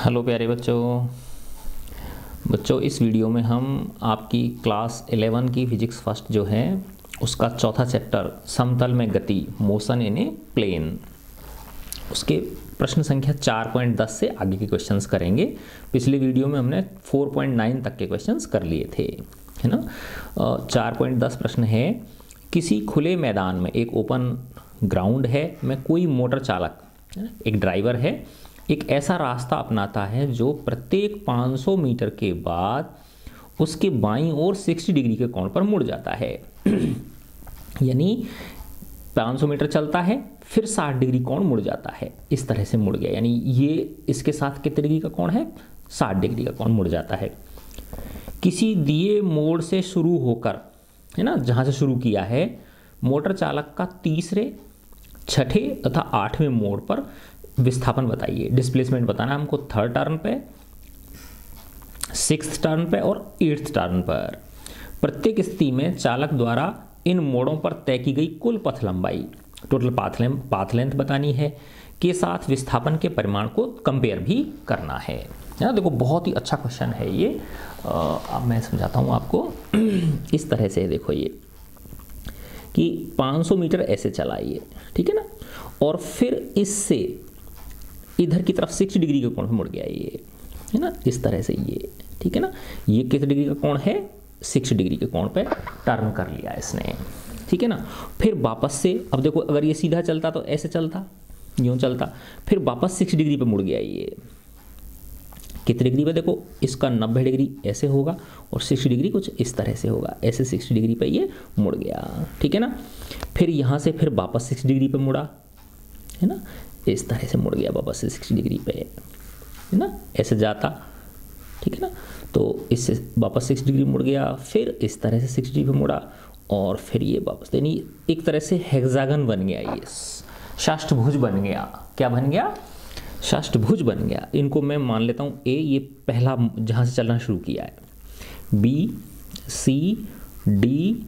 Hello प्यारे बच्चों इस वीडियो में हम आपकी क्लास 11 की फिजिक्स फर्स्ट जो है उसका चौथा चैप्टर समतल में गति मोशन इन ए प्लेन उसके प्रश्न संख्या 4.10 से आगे के क्वेश्चंस करेंगे। पिछले वीडियो में हमने 4.9 तक के क्वेश्चंस कर लिए थे, है ना। 4.10 प्रश्न है, किसी खुले मैदान में एक ओपन ग्राउंड है में कोई मोटर चालक एक ड्राइवर है एक ऐसा रास्ता अपनाता है जो प्रत्येक 500 मीटर के बाद उसके बाईं ओर 60 डिग्री के कोण पर मुड़ जाता है। यानी 500 मीटर चलता है फिर 60 डिग्री कोण मुड़ जाता है, इस तरह से मुड़ गया। यानी ये इसके साथ कितने डिग्री का कोण है, 60 डिग्री का कोण मुड़ जाता है। किसी दिए मोड़ से शुरू होकर, है ना, जहाँ से शुरू किया है, मोटर चालक का तीसरे, छठे तथा आठवें मोड़ पर विस्थापन बताइए। डिस्प्लेसमेंट बताना है हमको थर्ड टर्न पे, सिक्स्थ टर्न पे और एट्थ टर्न पर। प्रत्येक स्थिति में चालक द्वारा इन मोड़ों पर तय की गई कुल पथ लंबाई, टोटल पाथ लेंथ बतानी है, के साथ विस्थापन के परिमाण को कंपेयर भी करना है। देखो बहुत ही अच्छा क्वेश्चन है ये। अब मैं समझाता हूँ आपको। इस तरह से देखो ये कि 500 मीटर ऐसे चलाइए, ठीक है ना, और फिर इससे इधर की तरफ 60 डिग्री का कोण मुड़ गया ये, है ना, इस तरह से ये, ठीक है ना। ये कितने डिग्री का कोण है, 60 डिग्री के कोण पे टर्न कर लिया इसने, ठीक है ना। फिर वापस से, अब देखो अगर ये सीधा चलता तो ऐसे चलता, यूँ चलता, फिर वापस 60 डिग्री पे मुड़ गया ये। कितने डिग्री पे, देखो इसका 90 डिग्री ऐसे होगा और 60 डिग्री कुछ इस तरह से होगा, ऐसे 60 डिग्री पे ये मुड़ गया, ठीक है ना। फिर यहाँ से फिर वापस 60 डिग्री पे मुड़ा, है ना, इस तरह से मुड़ गया वापस से 60 डिग्री पे, है ना, ऐसे जाता, ठीक है ना। तो इससे वापस 60 डिग्री मुड़ गया, फिर इस तरह से 60 डिग्री पे मुड़ा और फिर ये वापस, यानी एक तरह से हेक्सागन बन गया, ये षष्ठभुज बन गया। क्या बन गया, षष्ठभुज बन गया। इनको मैं मान लेता हूँ ए, ये पहला जहाँ से चलना शुरू किया है, बी, सी, डी,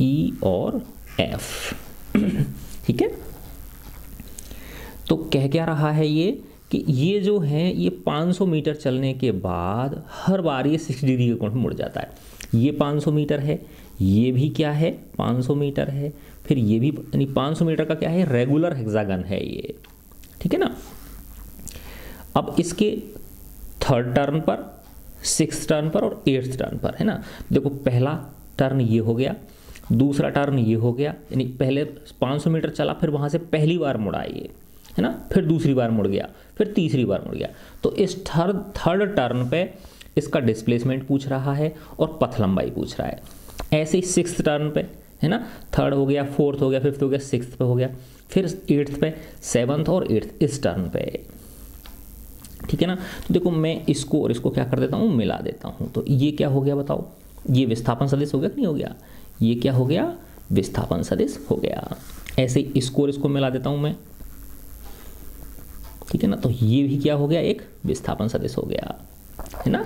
ई और एफ, ठीक है। तो कह क्या रहा है ये कि ये जो है ये 500 मीटर चलने के बाद हर बार ये 60 डिग्री के कोण में मुड़ जाता है। ये 500 मीटर है, ये भी क्या है 500 मीटर है, फिर ये भी, यानी 500 मीटर का क्या है, रेगुलर हेक्सागन है ये, ठीक है ना। अब इसके थर्ड टर्न पर, सिक्स्थ टर्न पर और एट्थ टर्न पर, है ना। देखो पहला टर्न ये हो गया, दूसरा टर्न ये हो गया, यानी पहले 500 मीटर चला, फिर वहाँ से पहली बार मुड़ा ये, है ना, फिर दूसरी बार मुड़ गया, फिर तीसरी बार मुड़ गया। तो इस थर्ड टर्न पे इसका डिस्प्लेसमेंट पूछ रहा है और पथ लंबाई पूछ रहा है। ऐसे ही सिक्स्थ टर्न पे, है ना, थर्ड हो गया, फोर्थ हो गया, फिफ्थ हो गया, सिक्स्थ पे हो गया, फिर एट्थ पे, सेवन्थ और एट्थ इस टर्न पे, ठीक है ना। तो देखो मैं इसको और इसको क्या कर देता हूँ, मिला देता हूँ। तो ये क्या हो गया बताओ, ये विस्थापन सदिश हो गया कि नहीं हो गया, ये क्या हो गया, विस्थापन सदिश हो गया। ऐसे ही इसको और इसको मिला देता हूँ मैं, ठीक है ना। तो ये भी क्या हो गया, एक विस्थापन सदिश हो गया, है ना।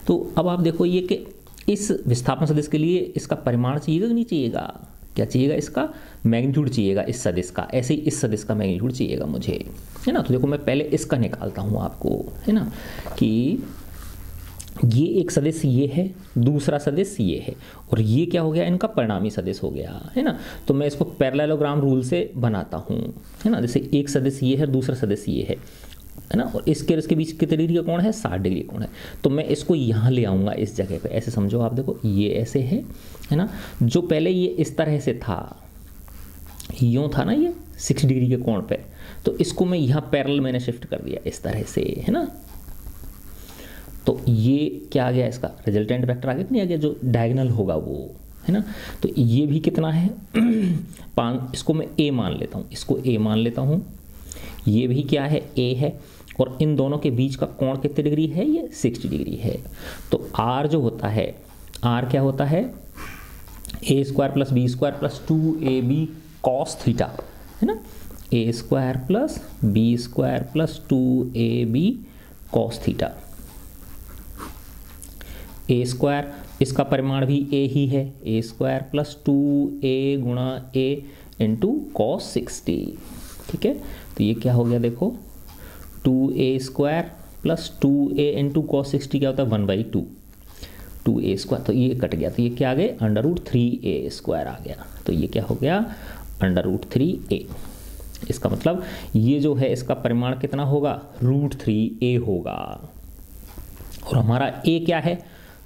तो अब आप देखो ये कि इस विस्थापन सदिश के लिए इसका परिमाण चाहिएगा कि नहीं चाहिएगा, क्या चाहिएगा, इसका मैग्नीट्यूड चाहिएगा इस सदिश का। ऐसे ही इस सदिश का मैग्नीट्यूड चाहिएगा मुझे, है ना। तो देखो मैं पहले इसका निकालता हूँ आपको, है ना, कि ये एक सदिश ये है, दूसरा सदिश ये है, और ये क्या हो गया, इनका परिणामी सदिश हो गया, है ना। तो मैं इसको पैरेललोग्राम रूल से बनाता हूँ, है ना। जैसे एक सदिश ये है, दूसरा सदिश ये है ना, और इसके बीच कितने डिग्री का कोण है, 60 डिग्री का कोण है। तो मैं इसको यहाँ ले आऊँगा इस जगह पे, ऐसे समझो आप, देखो ये ऐसे है ना। जो पहले ये इस तरह से था, यूँ था ना ये 60 डिग्री के कोण पे, तो इसको मैं यहाँ पैरेलल मैंने शिफ्ट कर दिया इस तरह से, है ना। तो ये क्या आ गया, इसका रिजल्टेंट वेक्टर आ गया कि नहीं आ गया, जो डायगोनल होगा वो, है ना। तो ये भी कितना है, 5, इसको मैं ए मान लेता हूँ, इसको ए मान लेता हूँ, ये भी क्या है, ए है, और इन दोनों के बीच का कोण कितने डिग्री है, ये 60 डिग्री है। तो आर जो होता है, आर क्या होता है, A square plus B square plus 2ab cos theta, है ना, A square plus B square plus 2ab cos theta. A square, इसका परिमाण भी ए ही है, ए स्क्वायर प्लस 2a गुणा ए इंटू कॉस 60, ठीक है। तो ये क्या हो गया, देखो 2a square plus 2a into cos 60 क्या होता है 1/2, 2a स्क्वायर, तो ये कट गया, तो ये क्या आ गया √3a स्क्वायर आ गया, तो ये क्या हो गया √3a। इसका मतलब ये जो है इसका परिमाण कितना होगा √3a होगा, और हमारा a क्या है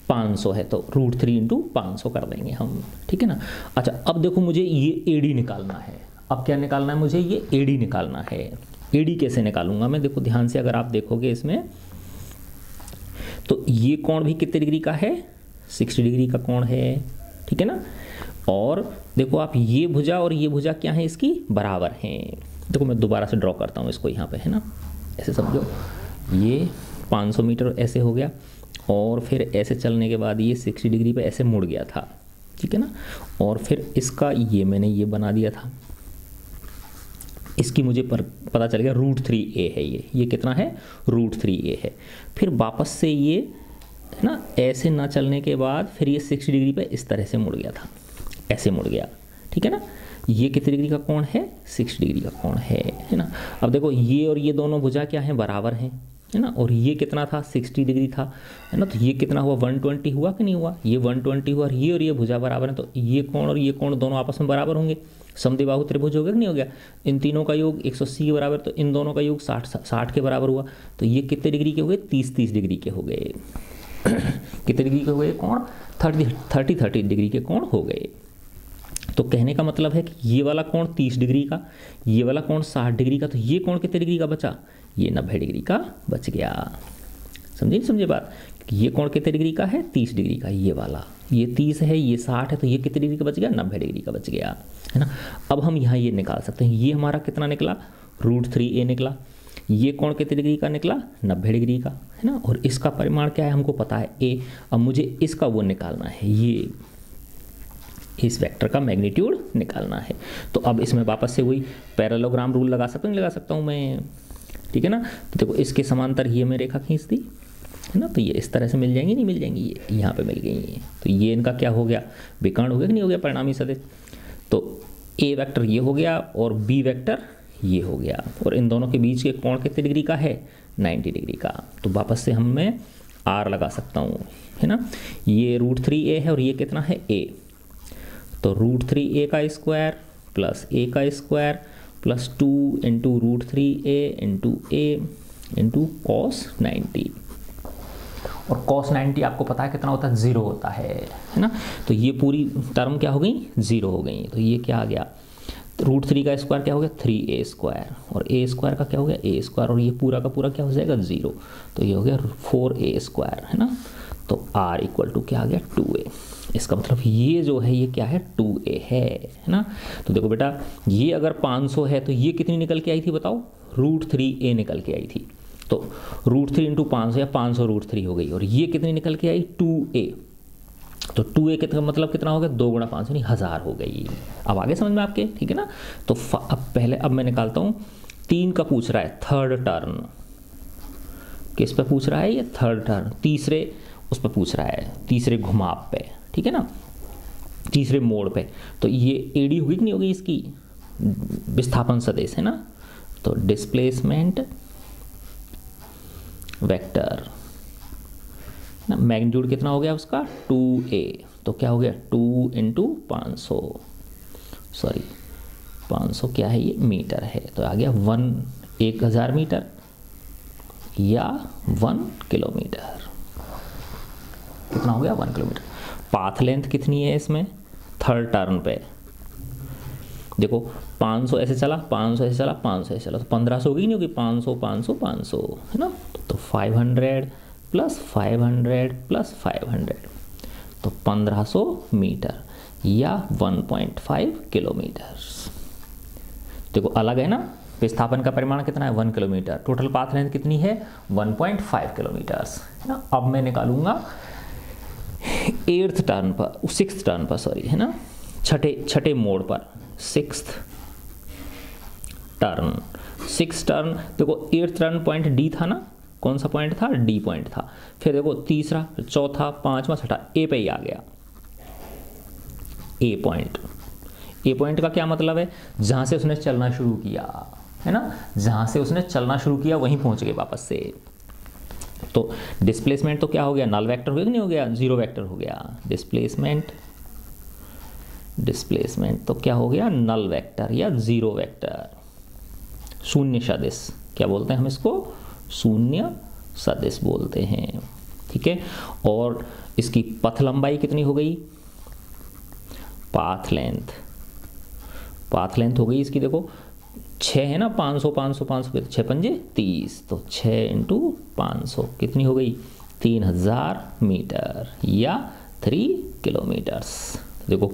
500 है, तो √3 इंटू 500 कर देंगे हम, ठीक है ना। अच्छा अब देखो मुझे ये AD निकालना है, अब क्या निकालना है मुझे ये AD निकालना है। AD कैसे निकालूंगा मैं, देखो ध्यान से अगर आप देखोगे इसमें, तो ये कोण भी कितने डिग्री का है 60 डिग्री का कोण है, ठीक है ना। और देखो आप ये भुजा और ये भुजा क्या है इसकी बराबर हैं। देखो मैं दोबारा से ड्रॉ करता हूँ इसको यहाँ पे, है ना, ऐसे समझो, ये 500 मीटर ऐसे हो गया, और फिर ऐसे चलने के बाद ये 60 डिग्री पे ऐसे मुड़ गया था, ठीक है ना। और फिर इसका ये मैंने ये बना दिया था, इसकी मुझे पता चल गया √3a है, ये कितना है √3a है। फिर वापस से ये है ना ऐसे ना चलने के बाद फिर ये 60 डिग्री पे इस तरह से मुड़ गया था, ऐसे मुड़ गया, ठीक है ना। ये कितने डिग्री का कोण है 60 डिग्री का कोण है ना। अब देखो ये और ये दोनों भुजा क्या है बराबर हैं, है ना, और ये कितना था 60 डिग्री था, है ना, तो ये कितना हुआ 120 हुआ कि नहीं हुआ, ये 120 हुआ, और ये भुजा बराबर है, तो ये कोण और ये कोण दोनों आपस में बराबर होंगे, समद्विबाहु त्रिभुज हो गया कि नहीं हो गया। इन तीनों का योग 180 के बराबर, तो इन दोनों का योग 60 के बराबर हुआ, तो ये कितने डिग्री के हो गए 30 डिग्री के हो गए कितने डिग्री के हो गए कोण 30 डिग्री के कोण हो गए। तो कहने का मतलब है कि ये वाला कोण 30 डिग्री का, ये वाला कोण 60 डिग्री का, तो ये कोण कितने डिग्री का बचा, ये 90 डिग्री का बच गया। समझे बात, ये कोण कितने डिग्री का है 30 डिग्री का, ये वाला, ये 30 है, ये 60 है, तो ये कितने डिग्री का बच गया 90 डिग्री का बच गया, है ना। अब हम यहाँ ये निकाल सकते हैं, ये हमारा कितना निकला √3a निकला, ये कोण कितने डिग्री का निकला 90 डिग्री का, है ना, और इसका परिमाण क्या है हमको पता है a। अब मुझे इसका वो निकालना है, ये इस वेक्टर का मैग्नीट्यूड निकालना है। तो अब इसमें वापस से वही पैरेललोग्राम रूल लगा सकता हूँ मैं, ठीक है ना। तो देखो इसके समांतर ये मैं रेखा खींच दी, है ना, तो ये इस तरह से मिल जाएंगी, नहीं मिल जाएंगी, ये यहाँ पे मिल गई ये, तो ये इनका क्या हो गया विकर्ण हो गया कि नहीं हो गया परिणामी सदिश। तो a वेक्टर ये हो गया और b वेक्टर ये हो गया, और इन दोनों के बीच के कोण कितने डिग्री का है 90 डिग्री का। तो वापस से हम मैं r लगा सकता हूँ, है ना, ये √3a है और ये कितना है a, तो √3a का स्क्वायर प्लस a का square plus 2 into √3a into a into cos 90, और cos 90 आपको पता है कितना होता है 0 होता है ना। तो ये पूरी टर्म क्या हो गई 0 हो गई, तो ये क्या आ गया √3 का स्क्वायर क्या हो गया 3a स्क्वायर, और a स्क्वायर का क्या हो गया a स्क्वायर, और ये पूरा का पूरा क्या हो जाएगा 0, तो ये हो गया 4a स्क्वायर, है ना। तो r इक्वल टू क्या आ गया 2a। इसका मतलब ये जो है ये क्या है 2a है ना। तो देखो बेटा ये अगर 500 है तो ये कितनी निकल के आई थी बताओ √3a निकल के आई थी, तो √3 इंटू 500 या 500 √3 हो गई, और ये कितनी निकल के आई 2a, तो 2a कितना मतलब कितना हो गया 2 गुणा 500 नहीं 1000 हो गई। अब आगे समझ में आपके, ठीक है ना। तो अब मैं निकालता हूँ 3 का पूछ रहा है थर्ड टर्न, किस पे पूछ रहा है ये थर्ड टर्न, तीसरे उस पर पूछ रहा है, तीसरे घुमाव पे, ठीक है ना, तीसरे मोड़ पे। तो ये एडी हुई कि नहीं होगी इसकी विस्थापन सदिश, है ना। तो डिस्प्लेसमेंट वेक्टर ना मैग्नीट्यूड कितना हो गया उसका 2a, तो क्या हो गया 2 इंटू 500, सॉरी 500 क्या है ये मीटर है, तो आ गया 1000 मीटर या 1 किलोमीटर, कितना हो गया 1 किलोमीटर। पाथ लेंथ कितनी है इसमें थर्ड टर्न पे, देखो 500 ऐसे चला 500 ऐसे चला 500 ऐसे चला, तो 1500 हो गई नहीं होगी 500 500 500, है ना। तो 500 प्लस 500 प्लस 500, तो 1500 मीटर या 1.5 किलोमीटर। देखो अलग है ना, विस्थापन का परिमाण कितना है 1 किलोमीटर, टोटल पाथ लेंथ कितनी है 1.5 किलोमीटर्स, है ना। अब मैं निकालूंगा 8th टर्न पर 6th टर्न पर सॉरी, है ना, छठे मोड़ पर 6th टर्न। देखो 8th टर्न पॉइंट डी था ना, कौन सा पॉइंट था डी पॉइंट था, फिर देखो तीसरा चौथा पांचवा छठा ए पे ही आ गया, ए पॉइंट का क्या मतलब है जहां से उसने चलना शुरू किया, है ना, जहां से उसने चलना शुरू किया वहीं पहुंच गए वापस से, तो डिस्प्लेसमेंट तो क्या हो गया, नल वेक्टर हो गया कि नहीं हो गया, जीरो वेक्टर हो गया। डिस्प्लेसमेंट तो क्या हो गया, नल वेक्टर या जीरो वेक्टर, शून्य सदिश, क्या बोलते हैं हम इसको, शून्य सदिश बोलते हैं। ठीक है, और इसकी पथ लंबाई कितनी हो गई, पाथ लेंथ हो गई इसकी, देखो 6 है ना, 500 500 500 6 पंजे 30, तो 6 इंटू 500 कितनी हो गई, 3000 मीटर या 3 किलोमीटर्स। देखो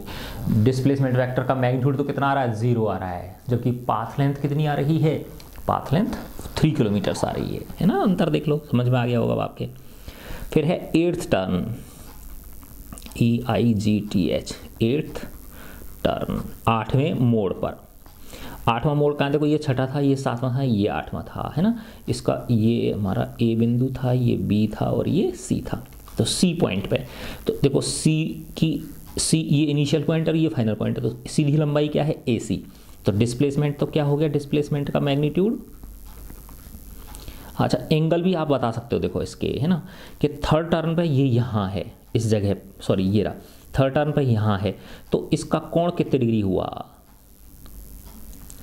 डिस्प्लेसमेंट वेक्टर का मैग्नीट्यूड तो कितना आ रहा है, 0 आ रहा है, जबकि पाथ लेंथ कितनी आ रही है, पाथ लेंथ 3 किलोमीटर्स आ रही है ना, अंतर देख लो, समझ में आ गया होगा आपके। फिर है 8th turn, EIGTH, 8th turn, 8वें मोड़ पर। 8वां मोड़ कहाँ, देखो ये छठा था, ये 7वां था, ये 8वां था, है ना, इसका ये हमारा A बिंदु था, ये B था और ये C था, तो C पॉइंट पे, तो देखो C ये इनिशियल पॉइंट और ये फाइनल पॉइंट है, तो सीधी लंबाई क्या है, AC। तो डिस्प्लेसमेंट तो क्या हो गया, डिस्प्लेसमेंट का मैग्नीट्यूड, अच्छा एंगल भी आप बता सकते हो, देखो इसके, है ना, कि थर्ड टर्न पे ये यहाँ है, इस जगह, सॉरी ये रहा, थर्ड टर्न पे यहाँ है, तो इसका कोण कितने डिग्री हुआ,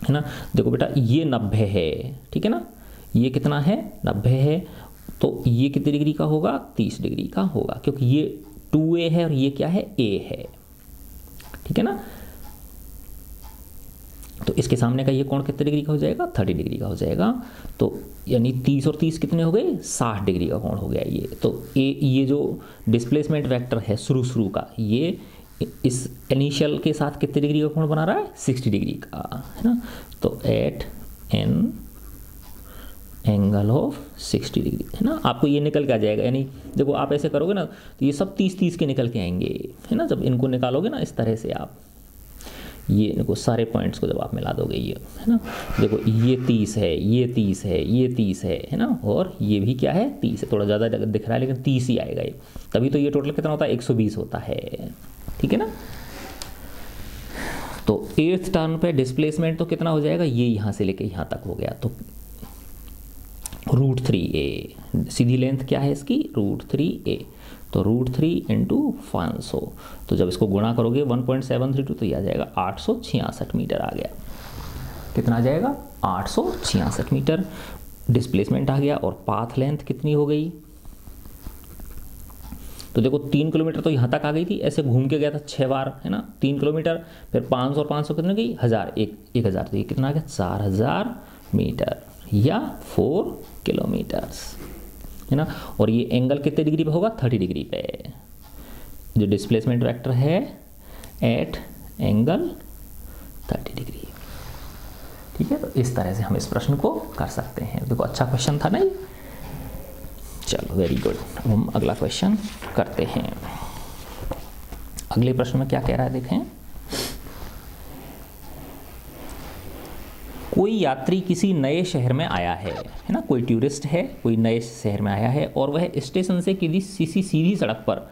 है ना, देखो बेटा ये 90 है, ठीक है ना, ये कितना है, 90 है, तो ये कितने डिग्री का होगा, 30 डिग्री का होगा, क्योंकि ये 2A है और ये क्या है, A है, ठीक है ना, तो इसके सामने का ये कोण कितने डिग्री का हो जाएगा, 30 डिग्री का हो जाएगा, तो यानी 30 और 30 कितने हो गए, 60 डिग्री का कोण हो गया ये। तो ये जो डिस्प्लेसमेंट वेक्टर है शुरू का, ये इस इनिशियल के साथ कितने डिग्री का कोण बना रहा है, 60 डिग्री का, है ना, तो at an angle of 60 degree, है ना, आपको ये निकल के आ जाएगा, यानी देखो आप ऐसे करोगे ना तो ये सब 30-30 के निकल के आएंगे, है ना, जब इनको निकालोगे ना इस तरह से आप, ये देखो सारे पॉइंट्स को जब आप मिला दोगे, ये है ना, देखो ये 30 है, ये 30 है, ये 30 है ना, और ये भी क्या है, 30 है, थोड़ा ज़्यादा दिख रहा है लेकिन 30 ही आएगा ये, तभी तो ये टोटल कितना होता है, 120 होता है, ठीक है ना। तो 8th टर्न पे डिस्प्लेसमेंट तो कितना हो जाएगा, ये यहाँ से लेके यहाँ तक हो गया, तो √3a, सीधी लेंथ क्या है इसकी, √3a, तो √3 इंटू 500, तो जब इसको गुणा करोगे 1.732 तो ये आ जाएगा 866 मीटर आ गया, कितना आ जाएगा, 866 मीटर डिस्प्लेसमेंट आ गया, और पाथ लेंथ कितनी हो गई, तो देखो 3 किलोमीटर तो यहाँ तक आ गई थी, ऐसे घूम के गया था 6 बार, है ना, 3 किलोमीटर, फिर 500 और 500 कितने गई, 1000 तो ये कितना आ गया, 4000 मीटर या 4 किलोमीटर्स, है ना, और ये एंगल कितने डिग्री पे होगा, 30 डिग्री पे, जो डिस्प्लेसमेंट वेक्टर है एट एंगल 30 डिग्री, ठीक है। तो इस तरह से हम इस प्रश्न को कर सकते हैं, देखो अच्छा क्वेश्चन था नहीं, चलो वेरी गुड। अब हम अगला क्वेश्चन करते हैं। अगले प्रश्न में क्या कह रहा है देखें, कोई यात्री किसी नए शहर में आया है ना, कोई टूरिस्ट है, कोई नए शहर में आया है, और वह स्टेशन से किसी सीधी सड़क पर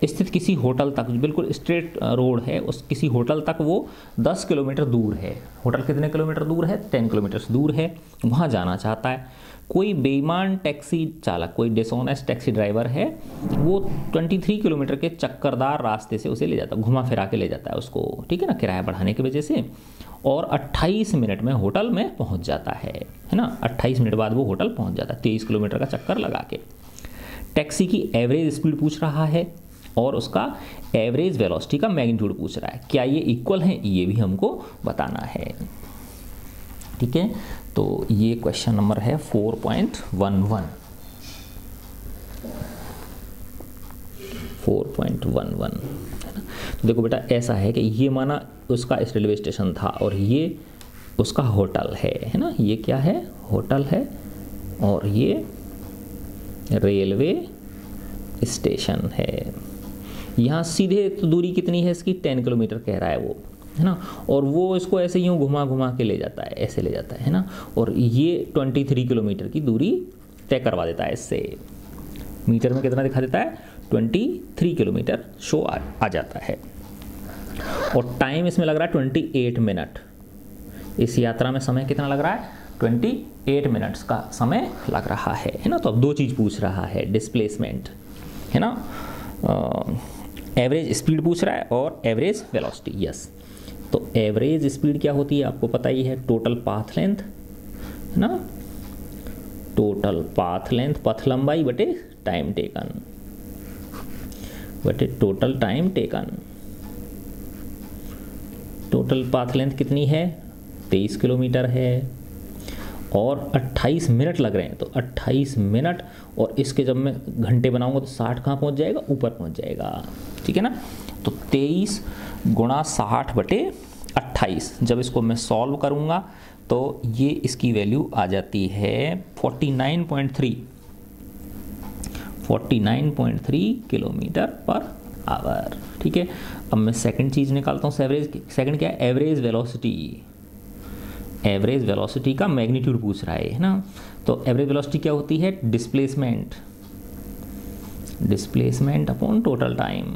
स्थित किसी होटल तक, बिल्कुल स्ट्रेट रोड है, उस किसी होटल तक वो 10 किलोमीटर दूर है, होटल कितने किलोमीटर दूर है, 10 किलोमीटर दूर है, वहाँ जाना चाहता है। कोई बेईमान टैक्सी चालक, कोई डिसऑनेस्ट टैक्सी ड्राइवर है, वो 23 किलोमीटर के चक्करदार रास्ते से उसे ले जाता है, घुमा फिरा के ले जाता है उसको, ठीक है ना, किराया बढ़ाने की वजह से, और 28 मिनट में होटल में पहुंच जाता है ना, 28 मिनट बाद वो होटल पहुंच जाता है 23 किलोमीटर का चक्कर लगा के। टैक्सी की एवरेज स्पीड पूछ रहा है और उसका एवरेज वेलोसिटी का मैग्नीट्यूड पूछ रहा है, क्या ये इक्वल है, ये भी हमको बताना है, ठीक है। तो ये क्वेश्चन नंबर है 4.11। तो देखो बेटा ऐसा है कि ये माना उसका इस रेलवे स्टेशन था और ये उसका होटल है ना, ये क्या है, होटल है, और ये रेलवे स्टेशन है। यहाँ सीधे तो दूरी कितनी है इसकी, 10 किलोमीटर कह रहा है वो, है ना, और वो इसको ऐसे यूँ घुमा घुमा के ले जाता है, ऐसे ले जाता है ना, और ये 23 किलोमीटर की दूरी तय करवा देता है इससे, मीटर में कितना दिखा देता है, 23 किलोमीटर शो आ जाता है, और टाइम इसमें लग रहा है 28 मिनट, इस यात्रा में समय कितना लग रहा है, 28 मिनट्स का समय लग रहा है ना। तो अब दो चीज़ पूछ रहा है, डिस्प्लेसमेंट है ना, एवरेज स्पीड पूछ रहा है और एवरेज वेलोसिटी। यस, तो एवरेज स्पीड क्या होती है आपको पता ही है, टोटल पाथ लेंथ है ना, टोटल पाथ लेंथ पथ लंबाई बटे टाइम टेकन, बटे total time taken. Total path length कितनी है, 23 किलोमीटर है और 28 मिनट लग रहे हैं, तो 28 मिनट और इसके जब मैं घंटे बनाऊंगा तो 60 कहाँ पहुंच जाएगा, ऊपर पहुंच जाएगा, ठीक है ना। तो 23 गुणा 60 बटे 28, जब इसको मैं सॉल्व करूंगा तो ये इसकी वैल्यू आ जाती है 49.3 किलोमीटर पर आवर, ठीक है। अब मैं सेकंड चीज़ निकालता हूँ, सेकंड क्या है, एवरेज वेलोसिटी। एवरेज वेलोसिटी का मैग्नीट्यूड पूछ रहा है ना। तो एवरेज वेलोसिटी क्या होती है, displacement, displacement upon total time,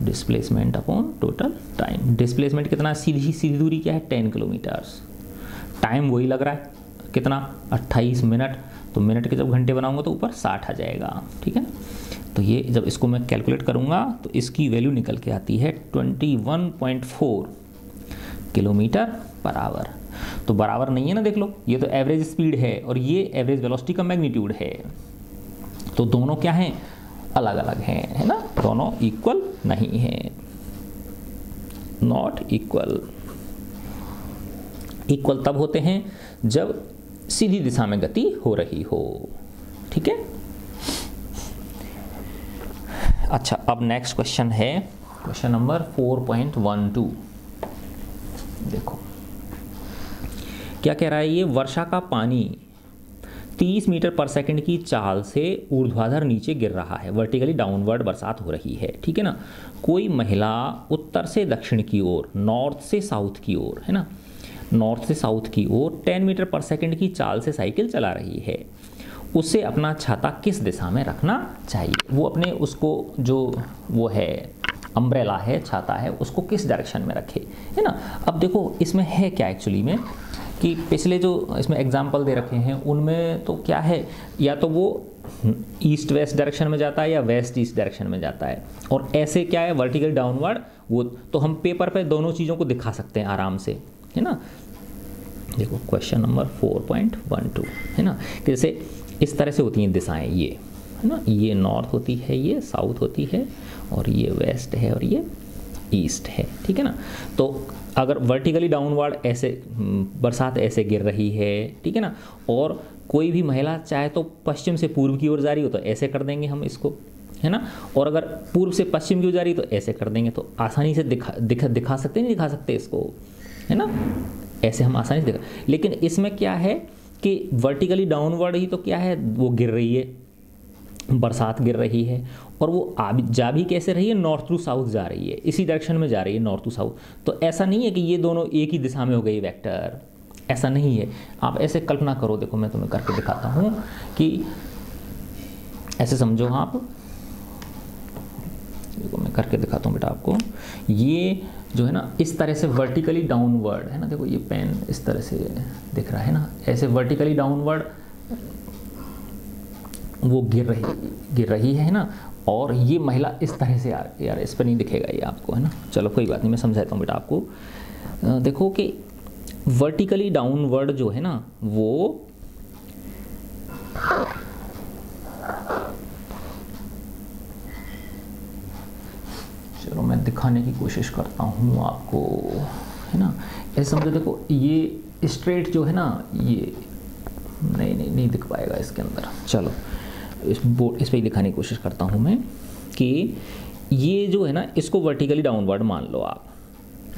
displacement upon total time. Displacement कितना, सीधी दूरी क्या है, 10 किलोमीटर्स। टाइम वही लग रहा है कितना, 28 मिनट, तो मिनट के जब घंटे बनाऊंगा तो ऊपर 60 आ जाएगा, ठीक है। तो ये जब इसको मैं कैलकुलेट करूंगा तो इसकी वैल्यू निकल के आती है 21.4 किलोमीटर पर आवर। तो बराबर नहीं है ना, देख लो, ये तो एवरेज स्पीड है और ये एवरेज वेलोसिटी का मैग्नीट्यूड है, तो दोनों क्या हैं, अलग अलग हैं, है ना, दोनों इक्वल नहीं है, नॉट इक्वल। इक्वल तब होते हैं जब सीधी दिशा में गति हो रही हो, ठीक है। अच्छा, अब नेक्स्ट क्वेश्चन है क्वेश्चन नंबर 4.12। देखो क्या कह रहा है, ये वर्षा का पानी 30 मीटर पर सेकंड की चाल से ऊर्ध्वाधर नीचे गिर रहा है, वर्टिकली डाउनवर्ड बरसात हो रही है, ठीक है ना। कोई महिला उत्तर से दक्षिण की ओर, नॉर्थ से साउथ की ओर, है ना, नॉर्थ से साउथ की ओर 10 मीटर पर सेकंड की चाल से साइकिल चला रही है। उसे अपना छाता किस दिशा में रखना चाहिए, वो अपने उसको जो वो है अम्ब्रेला है, छाता है, उसको किस डायरेक्शन में रखे, है ना। अब देखो इसमें है क्या एक्चुअली में, कि पिछले जो इसमें एग्जाम्पल दे रखे हैं उनमें तो क्या है, या तो वो ईस्ट वेस्ट डायरेक्शन में जाता है या वेस्ट ईस्ट डायरेक्शन में जाता है, और ऐसे क्या है वर्टिकल डाउनवर्ड, वो तो हम पेपर पे दोनों चीज़ों को दिखा सकते हैं आराम से, है ना। देखो क्वेश्चन नंबर 4.12 है ना, जैसे इस तरह से होती हैं दिशाएं, ये है ना, ये नॉर्थ होती है, ये साउथ होती है, और ये वेस्ट है और ये ईस्ट है, ठीक है ना। तो अगर वर्टिकली डाउनवर्ड ऐसे बरसात ऐसे गिर रही है, ठीक है ना, और कोई भी महिला चाहे तो पश्चिम से पूर्व की ओर जा रही हो तो ऐसे कर देंगे हम इसको, है ना, और अगर पूर्व से पश्चिम की ओर जा रही है तो ऐसे कर देंगे, तो आसानी से दिखा सकते, नहीं दिखा सकते इसको, है ना, ऐसे हम आसानी से दिखा। लेकिन इसमें क्या है कि वर्टिकली डाउनवर्ड ही तो क्या है, वो गिर रही है, बरसात गिर रही है, और वो जा भी कैसे रही है, नॉर्थ टू साउथ जा रही है, इसी डायरेक्शन में जा रही है, नॉर्थ टू साउथ। तो ऐसा नहीं है कि ये दोनों एक ही दिशा में हो गई वेक्टर, ऐसा नहीं है। आप ऐसे कल्पना करो, देखो मैं तुम्हें करके दिखाता हूँ कि ऐसे समझो आप, देखो मैं करके दिखाता हूँ बेटा आपको, ये जो है ना इस तरह से वर्टिकली डाउनवर्ड है ना, देखो ये पेन इस तरह से दिख रहा है ना, ऐसे वर्टिकली डाउनवर्ड वो गिर रही है ना, और ये महिला इस तरह से, यार इस पर नहीं दिखेगा ये आपको, है ना, चलो कोई बात नहीं, मैं समझाता हूँ बेटा आपको। देखो कि वर्टिकली डाउनवर्ड जो है ना, वो चलो मैं दिखाने की कोशिश करता हूँ आपको, है ना, ऐसे समझो, देखो ये स्ट्रेट जो है ना, ये नहीं दिख पाएगा इसके अंदर, चलो इस पर ही दिखाने की कोशिश करता हूँ मैं, कि ये जो है ना इसको वर्टिकली डाउनवर्ड मान लो आप,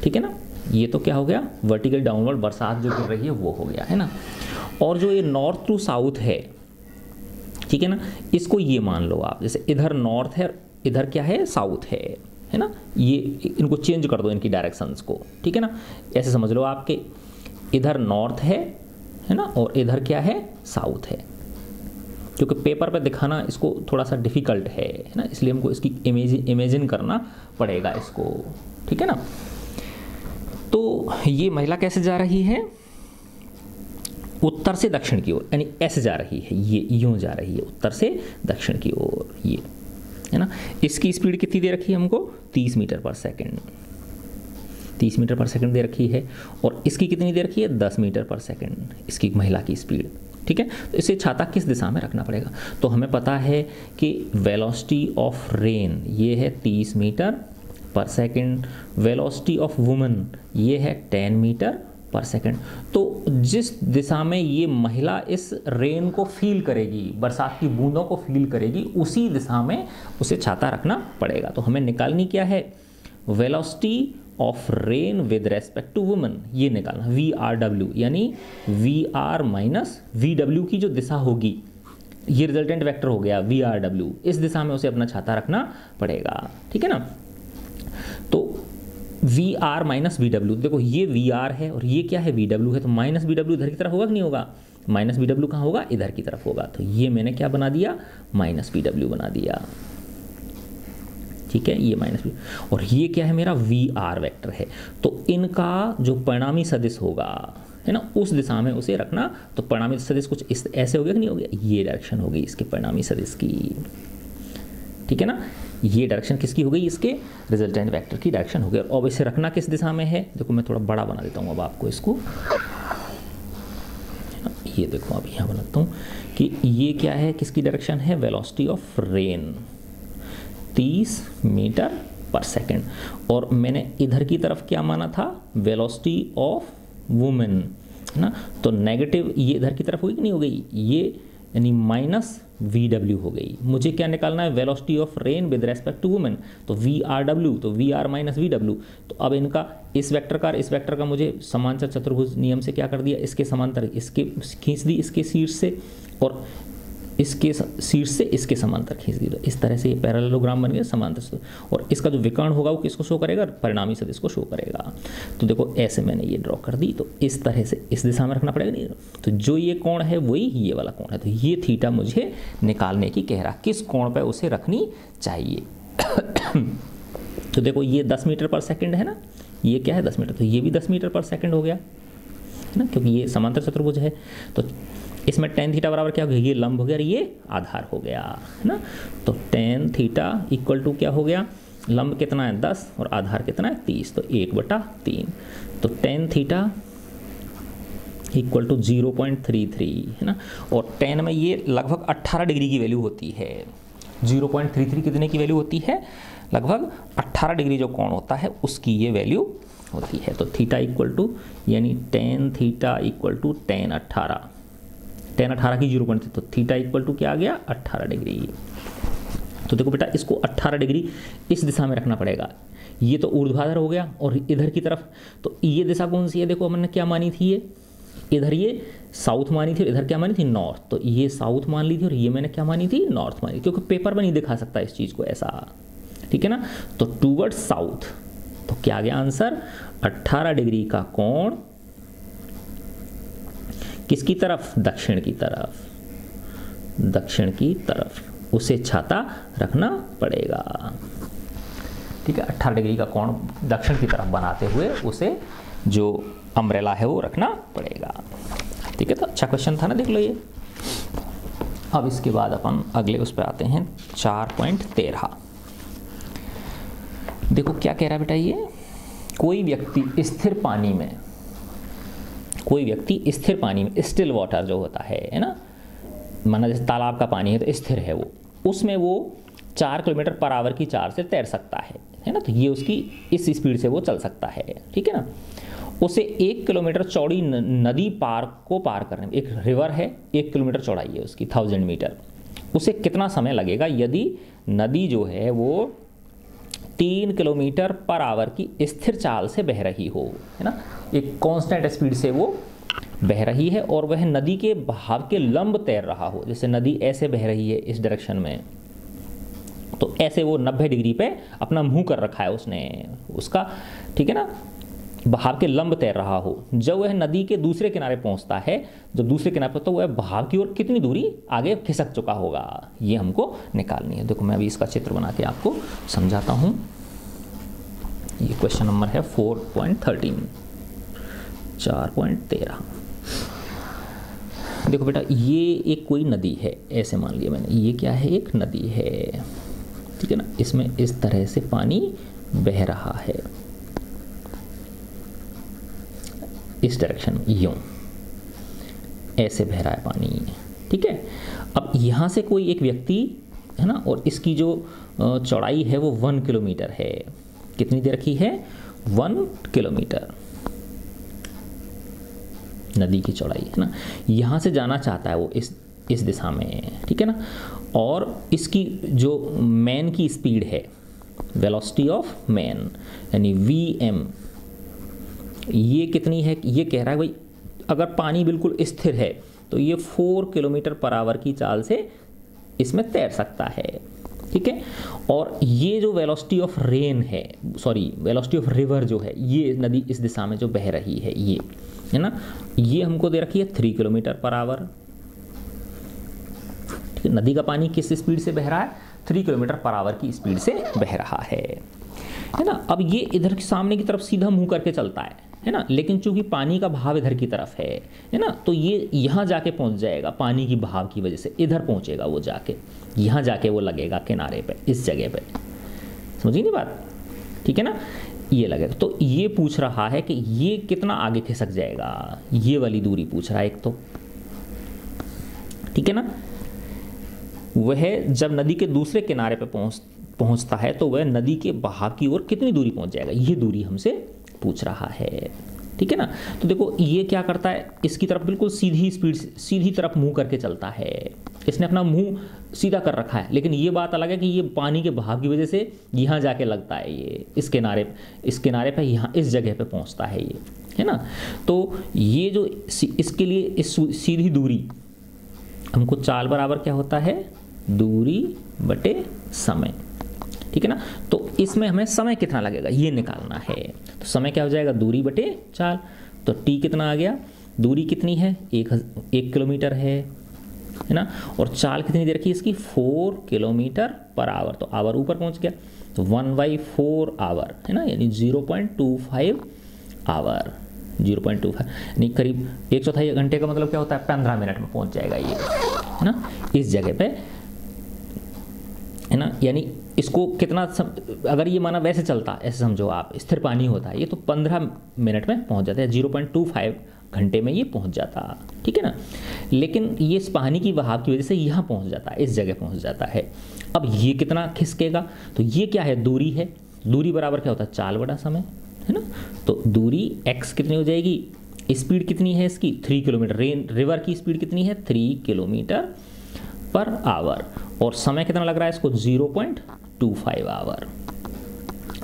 ठीक है ना, ये तो क्या हो गया, वर्टिकली डाउनवर्ड बरसात जो गिर रही है वो हो गया, है ना। और जो ये नॉर्थ टू साउथ है, ठीक है ना, इसको ये मान लो आप, जैसे इधर नॉर्थ है, इधर क्या है, साउथ है ना, ये इनको चेंज कर दो इनकी डायरेक्शंस को, ठीक है ना, ऐसे समझ लो आपके इधर नॉर्थ है ना, और इधर क्या है, साउथ है। क्योंकि पेपर पे दिखाना इसको थोड़ा सा डिफ़िकल्ट है ना, इसलिए हमको इसकी इमेजिन करना पड़ेगा इसको, ठीक है ना। तो ये महिला कैसे जा रही है, उत्तर से दक्षिण की ओर, यानी ऐसे जा रही है, ये यूं जा रही है उत्तर से दक्षिण की ओर, ये है ना। इसकी स्पीड कितनी दे रखी है हमको, 30 मीटर पर सेकंड, 30 मीटर पर सेकंड दे रखी है। और इसकी कितनी दे रखी है, 10 मीटर पर सेकंड, इसकी महिला की स्पीड, ठीक है। तो इसे छाता किस दिशा में रखना पड़ेगा, तो हमें पता है कि वेलोसिटी ऑफ रेन ये है 30 मीटर पर सेकंड, वेलोसिटी ऑफ वुमन ये है 10 मीटर पर सेकंड। तो जिस दिशा में ये महिला इस रेन को फील करेगी, बरसात की बूंदों को फील करेगी, उसी दिशा में उसे छाता रखना पड़ेगा। तो हमें निकालनी क्या है, velocity of rain with respect to woman, ये निकालना VRW, यानी VR माइनस VW की जो दिशा होगी, ये रिजल्टेंट वेक्टर हो गया VRW, इस दिशा में उसे अपना छाता रखना पड़ेगा, ठीक है ना। तो VR माइनस VW, देखो ये VR है और ये क्या है, VW है, तो माइनस VW इधर की तरफ होगा कि नहीं होगा, माइनस VW कहाँ होगा, इधर की तरफ होगा। तो ये मैंने क्या बना दिया, माइनस VW बना दिया, ठीक है, ये माइनस V, और ये क्या है, मेरा VR वेक्टर है। तो इनका जो परिणामी सदिश होगा, है ना, उस दिशा में उसे रखना। तो परिणामी सदिश कुछ इस ऐसे हो गया कि नहीं हो गया, ये डायरेक्शन हो गई इसके परिणामी सदिश की, ठीक है ना। ये डायरेक्शन किसकी हो गई, इसके रिजल्टेंट वेक्टर की डायरेक्शन हो गई। और अब इसे रखना किस दिशा में है, देखो मैं थोड़ा बड़ा बना देता हूँ अब आपको इसको, ये देखो अब यहाँ बनाता हूँ कि ये क्या है, किसकी डायरेक्शन है, वेलोसिटी ऑफ रेन 30 मीटर पर सेकंड। और मैंने इधर की तरफ क्या माना था, वेलोसिटी ऑफ वुमेन, है ना। तो नेगेटिव ये इधर की तरफ होगी कि नहीं हो गई, ये यानी माइनस VW हो गई। मुझे क्या निकालना है, velocity of rain with respect to women, तो VRW, तो VR माइनस VW। तो अब इनका इस वेक्टर का मुझे समांतर चतुर्भुज नियम से क्या कर दिया, इसके समांतर इसके खींच दी, इसके शीर्ष से, और इसके शीर्ष से इसके समांतर खींच दी। तो इस तरह से ये पैरेललोग्राम बन गया समांतर से, और इसका जो विकर्ण होगा वो किसको शो करेगा, परिणामी सदिश को शो करेगा। तो देखो ऐसे मैंने ये ड्रॉ कर दी, तो इस तरह से इस दिशा में रखना पड़ेगा नहीं। तो जो ये कोण है वही ये वाला कोण है, तो ये थीटा मुझे निकालने की कह रहा, किस कोण पर उसे रखनी चाहिए। तो देखो ये 10 मीटर पर सेकंड है ना, ये क्या है 10 मीटर, तो ये भी 10 मीटर पर सेकंड हो गया, है ना, क्योंकि ये समांतर चतुर्भुज है। तो इसमें tan थीटा बराबर क्या हो गया, ये लंब हो गया और ये आधार हो गया, है ना। तो tan थीटा इक्वल टू क्या हो गया, लंब कितना है 10 और आधार कितना है 30, तो 1/3। तो tan थीटा इक्वल टू 0.33, है ना। और tan में ये लगभग 18 डिग्री की वैल्यू होती है, 0.33 कितने की वैल्यू होती है, लगभग 18 डिग्री जो कोण होता है उसकी ये वैल्यू होती है। तो थीटा इक्वल टू, यानी tan theta equal to tan 18 की 0.3, तो थीटा इक्वल टू क्या आ गया, 18 डिग्री। तो देखो बेटा इसको 18 डिग्री इस दिशा में रखना पड़ेगा। ये तो ऊर्ध्वाधर हो गया और इधर की तरफ, तो ये दिशा कौन सी है, देखो हमने क्या मानी थी, ये इधर ये साउथ मानी थी और इधर क्या मानी थी, नॉर्थ। तो ये साउथ मान ली थी और ये मैंने क्या मानी थी, नॉर्थ मानी, क्योंकि पेपर में नहीं दिखा सकता इस चीज़ को ऐसा, ठीक है ना। तो टूवर्ड्स साउथ, तो क्या आ गया आंसर, 18 डिग्री का कोण किसकी तरफ, दक्षिण की तरफ, दक्षिण की तरफ उसे छाता रखना पड़ेगा, ठीक है। 18 डिग्री का कोण दक्षिण की तरफ बनाते हुए उसे जो अम्ब्रेला है वो रखना पड़ेगा, ठीक है। तो अच्छा क्वेश्चन था ना, देख लो ये। अब इसके बाद अपन अगले उस पर आते हैं 4.13। देखो क्या कह रहा है बेटा, ये कोई व्यक्ति स्थिर पानी में, कोई व्यक्ति स्थिर पानी में, स्टिल वाटर जो होता है ना, माना जैसे तालाब का पानी है तो स्थिर है वो, उसमें वो 4 किलोमीटर पर आवर की 4 से तैर सकता है ना। तो ये उसकी इस स्पीड से वो चल सकता है, ठीक है ना। उसे 1 किलोमीटर चौड़ी नदी को पार करने में, एक रिवर है 1 किलोमीटर चौड़ाई है उसकी, 1000 मीटर, उसे कितना समय लगेगा यदि नदी जो है वो 3 किलोमीटर पर आवर की स्थिर चाल से बह रही हो, है ना। एक कांस्टेंट स्पीड से वो बह रही है और वह नदी के बहाव के लंब तैर रहा हो। जैसे नदी ऐसे बह रही है इस डायरेक्शन में, तो ऐसे वो 90 डिग्री पे अपना मुंह कर रखा है उसने उसका, ठीक है ना, बहाव के लंब तैर रहा हो। जब वह नदी के दूसरे किनारे पहुंचता है, जब दूसरे किनारे पर, तो वह बहाव की ओर कितनी दूरी आगे खिसक चुका होगा, ये हमको निकालनी है। देखो मैं अभी इसका चित्र बना के आपको समझाता हूं। ये क्वेश्चन नंबर है 4.13, 4.13। देखो बेटा, ये एक कोई नदी है, ऐसे मान लिया मैंने, ये क्या है, एक नदी है, ठीक है ना। इसमें इस तरह से पानी बह रहा है, इस डायरेक्शन में, यूं ऐसे बह रहा है पानी, ठीक है। अब यहाँ से कोई एक व्यक्ति है ना, और इसकी जो चौड़ाई है वो 1 किलोमीटर है। कितनी दे रखी है, 1 किलोमीटर नदी की चौड़ाई है ना। यहाँ से जाना चाहता है वो इस दिशा में, ठीक है ना। और इसकी जो मैन की स्पीड है, वेलोसिटी ऑफ मैन यानी VM, ये कितनी है, ये कह रहा है भाई अगर पानी बिल्कुल स्थिर है तो ये 4 किलोमीटर पर आवर की चाल से इसमें तैर सकता है, ठीक है। और ये जो वेलोसिटी ऑफ रेन है, सॉरी वेलोसिटी ऑफ रिवर जो है, ये नदी इस दिशा में जो बह रही है, ये है ना, ये हमको दे रखी है 3 किलोमीटर पर आवर, ठीक है। नदी का पानी किस स्पीड से बह रहा है, 3 किलोमीटर पर आवर की स्पीड से बह रहा है ना। अब ये इधर के सामने की तरफ सीधा मुंह करके चलता है ना, लेकिन चूंकि पानी का बहाव इधर की तरफ है ना, तो ये यहाँ जाके पहुँच जाएगा, पानी की बहाव की वजह से इधर पहुँचेगा वो जाके, यहाँ जाके वो लगेगा किनारे पे, इस जगह पे, समझिए नहीं बात, ठीक है ना, ये लगेगा। तो ये पूछ रहा है कि ये कितना आगे खिसक जाएगा, ये वाली दूरी पूछ रहा है एक तो, ठीक है ना। वह जब नदी के दूसरे किनारे पे पहुंचता है तो वह नदी के बहाव की ओर कितनी दूरी पहुंच जाएगा, ये दूरी हमसे पूछ रहा है, ठीक है ना। तो देखो ये क्या करता है, इसकी तरफ बिल्कुल सीधी स्पीड से, सीधी तरफ मुंह करके चलता है, इसने अपना मुंह सीधा कर रखा है, लेकिन ये बात अलग है कि ये पानी के बहाव की वजह से यहाँ जाके लगता है, ये इस किनारे पे यहाँ इस जगह पे पहुँचता है ये, है ना। तो ये जो इसके लिए इस सीधी दूरी हमको चाल बराबर क्या होता है, दूरी बटे समय, ठीक है ना। तो इसमें हमें समय कितना लगेगा ये निकालना है, तो समय क्या हो जाएगा, दूरी बटे चाल। तो T कितना आ गया, दूरी कितनी है, 1 किलोमीटर है ना, और चाल कितनी दे रखी है इसकी, 4 किलोमीटर पर आवर, तो आवर ऊपर पहुंच गया, तो 1/4 आवर है ना, यानी 0.25 आवर, 0.25 यानी करीब 1/4 घंटे का मतलब क्या होता है, 15 मिनट में पहुंच जाएगा ये, है ना, इस जगह पे, है ना। यानी इसको कितना अगर ये माना वैसे चलता, ऐसे समझो आप, स्थिर पानी होता है ये, तो 15 मिनट में पहुंच जाता है, 0.25 घंटे में ये पहुंच जाता, ठीक है ना। लेकिन ये इस पानी की बहाव की वजह से यहाँ पहुंच जाता है, इस जगह पहुंच जाता है। अब ये कितना खिसकेगा, तो ये क्या है, दूरी है, दूरी बराबर क्या होता है, चाल बटा समय, है ना। तो दूरी x कितनी हो जाएगी, स्पीड कितनी है इसकी, 3 किलोमीटर, रिवर की स्पीड कितनी है, 3 किलोमीटर पर आवर, और समय कितना लग रहा है इसको, 0.25 आवर।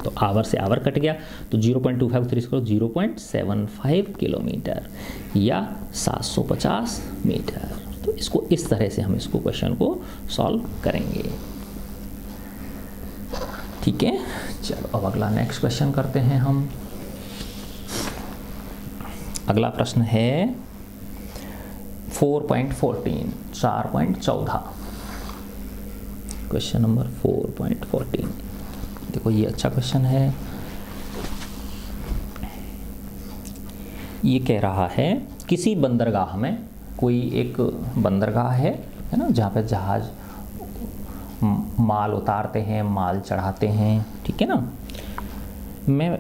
तो आवर से आवर कट गया, तो 0.25 3 करो 0.75 किलोमीटर या 750 मीटर। तो इसको इस तरह से हम इसको क्वेश्चन को सॉल्व करेंगे, ठीक है। चलो अब अगला नेक्स्ट क्वेश्चन करते हैं हम। अगला प्रश्न है 4.14, 4.14, क्वेश्चन नंबर 4.14। देखो ये अच्छा क्वेश्चन है। ये कह रहा है किसी बंदरगाह में, कोई एक बंदरगाह है ना, जहाँ पे जहाज माल उतारते हैं, माल चढ़ाते हैं, ठीक है ना। में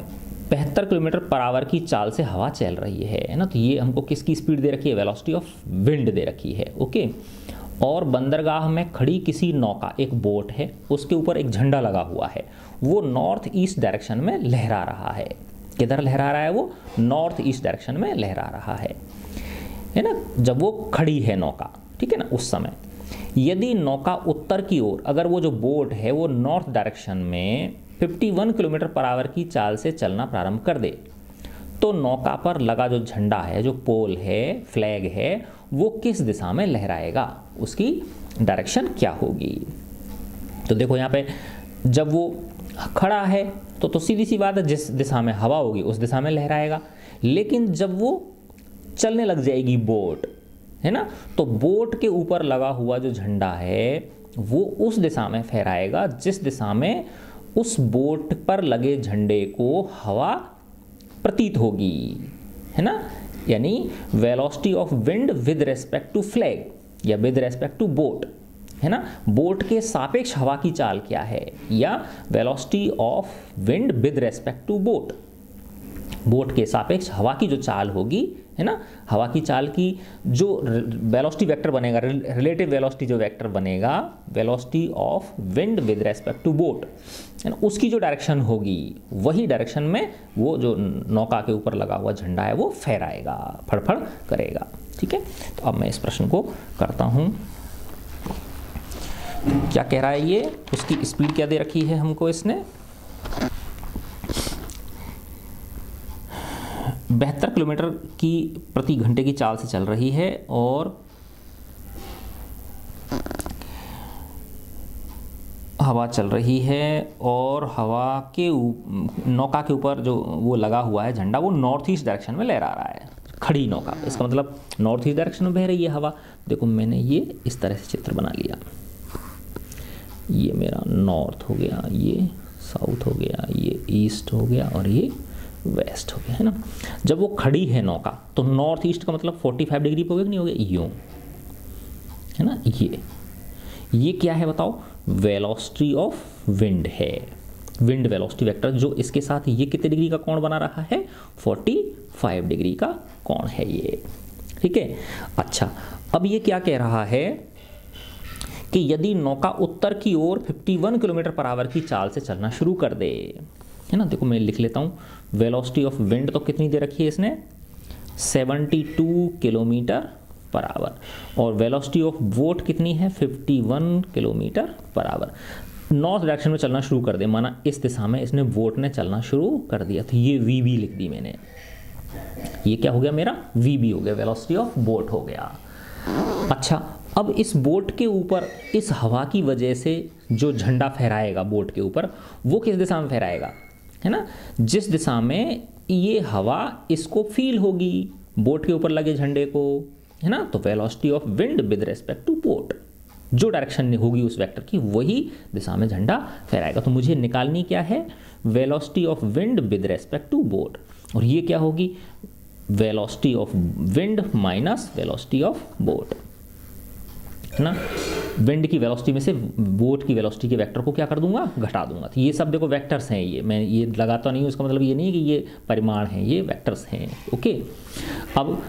75 किलोमीटर पर आवर की चाल से हवा चल रही है ना। तो ये हमको किसकी स्पीड दे रखी है, वेलोसिटी ऑफ विंड दे रखी है, ओके। और बंदरगाह में खड़ी किसी नौका, एक बोट है, उसके ऊपर एक झंडा लगा हुआ है, वो नॉर्थ ईस्ट डायरेक्शन में लहरा रहा है। किधर लहरा रहा है, वो नॉर्थ ईस्ट डायरेक्शन में लहरा रहा है ना, जब वो खड़ी है नौका, ठीक है ना। उस समय यदि नौका उत्तर की ओर, अगर वो जो बोट है वो नॉर्थ डायरेक्शन में 51 किलोमीटर पर आवर की चाल से चलना प्रारंभ कर दे, तो नौका पर लगा जो झंडा है, जो पोल है, फ्लैग है, वो किस दिशा में लहराएगा, उसकी डायरेक्शन क्या होगी। तो देखो यहाँ पे जब वो खड़ा है तो सीधी सी बात है, जिस दिशा में हवा होगी उस दिशा में लहराएगा। लेकिन जब वो चलने लग जाएगी बोट, है ना, तो बोट के ऊपर लगा हुआ जो झंडा है वो उस दिशा में फहराएगा जिस दिशा में उस बोट पर लगे झंडे को हवा प्रतीत होगी, है ना। यानी velocity of wind with respect to flag या विद रेस्पेक्ट टू बोट, है ना, बोट के सापेक्ष हवा की चाल क्या है, या velocity of wind with respect to boat, boat के सापेक्ष हवा की जो चाल होगी, है ना, हवा की चाल की जो वेलोसिटी वेक्टर बनेगा, रिलेटिव वेलोसिटी जो वेक्टर बनेगा, velocity of wind with respect to boat, है ना, उसकी जो डायरेक्शन होगी वही डायरेक्शन में वो जो नौका के ऊपर लगा हुआ झंडा है वो फहराएगा, फड़फड़ करेगा। ठीक है, तो अब मैं इस प्रश्न को करता हूं। क्या कह रहा है ये, उसकी स्पीड क्या दे रखी है हमको इसने, 72 किलोमीटर की प्रति घंटे की चाल से चल रही है और हवा चल रही है और हवा के नौका के ऊपर जो वो लगा हुआ है झंडा वो नॉर्थ ईस्ट डायरेक्शन में लहरा रहा है, खड़ी नौका, इसका मतलब नॉर्थ ईस्ट डायरेक्शन में बह रही है हवा। देखो मैंने ये इस तरह से चित्र बना लिया, ये मेरा नॉर्थ हो गया, ये साउथ हो गया, ये ईस्ट हो गया और ये वेस्ट हो गया, है ना। जब वो खड़ी है नौका तो नॉर्थ ईस्ट का मतलब 45 डिग्री पे हो गया कि नहीं हो गया, यूं, है ना। ये क्या है बताओ, वेलोसिटी ऑफ विंड है, विंड वेलोसिटी वेक्टर, जो इसके साथ ये कितने डिग्री का कोण बना रहा है, 45 डिग्री का कोण है ये। ठीक है, अच्छा अब ये क्या कह रहा है कि यदि नौका उत्तर की ओर 51 किलोमीटर पर आवर की चाल से चलना शुरू कर दे, है ना, देखो मैं लिख लेता हूँ, वेलोसिटी ऑफ विंड तो कितनी दे रखी है इसने, 72 किलोमीटर पर आवर, और वेलोसिटी ऑफ बोट कितनी है, 51 kilometre per hour. North direction में चलना शुरू कर दे, माना इस दिशा में इसने बोट ने चलना शुरू कर दिया, तो ये वीबी लिख दी मैंने, ये क्या हो गया मेरा, वीबी हो गया, वेलोसिटी ऑफ बोट हो गया। अच्छा अब इस बोट के ऊपर इस हवा की वजह से जो झंडा फहराएगा बोट के ऊपर, वो किस दिशा में फहराएगा, है ना, जिस दिशा में ये हवा इसको फील होगी, बोट के ऊपर लगे झंडे को, है ना। तो velocity of wind with respect to boat, जो डायरेक्शन होगी उस वेक्टर की वही दिशा में झंडा फहराएगा। तो मुझे निकालनी क्या है, velocity of wind with respect to boat, और ये क्या होगी, velocity of wind minus velocity of boat, है ना। विंड की वेलोसिटी में से बोट की वेलोसिटी के वेक्टर को क्या कर दूंगा, घटा दूंगा। तो ये सब देखो वेक्टर्स हैं, ये मैं ये लगाता नहीं हूँ, इसका मतलब ये नहीं है कि ये परिमाण है, ये वेक्टर्स हैं। ओके, अब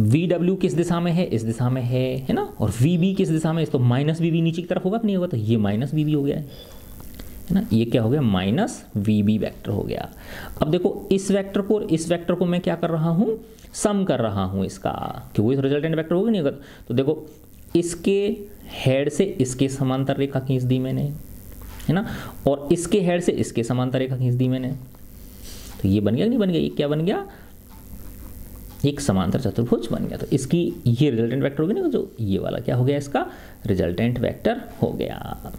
VW किस दिशा में है, इस दिशा में है ना, और VB किस दिशा में है, तो माइनस VB नीचे की तरफ होगा कि नहीं होगा, तो ये माइनस VB हो गया है ना, ये क्या हो गया, माइनस VB वेक्टर हो गया। अब देखो इस वेक्टर को और इस वेक्टर को मैं क्या कर रहा हूँ, सम कर रहा हूँ इसका, कि वो रिजल्टेंट वेक्टर होगा नहीं होगा। तो देखो इसके हेड से इसके समांतर रेखा खींच दी मैंने, है ना, और इसके हेड से इसके समांतर रेखा खींच दी मैंने, तो ये बन गया नहीं बन गया, ये क्या बन गया, एक समांतर चतुर्भुज बन गया। तो इसकी ये रिजल्टेंट वेक्टर हो गया ना, जो ये वाला क्या हो गया, इसका रिजल्टेंट वेक्टर हो गया।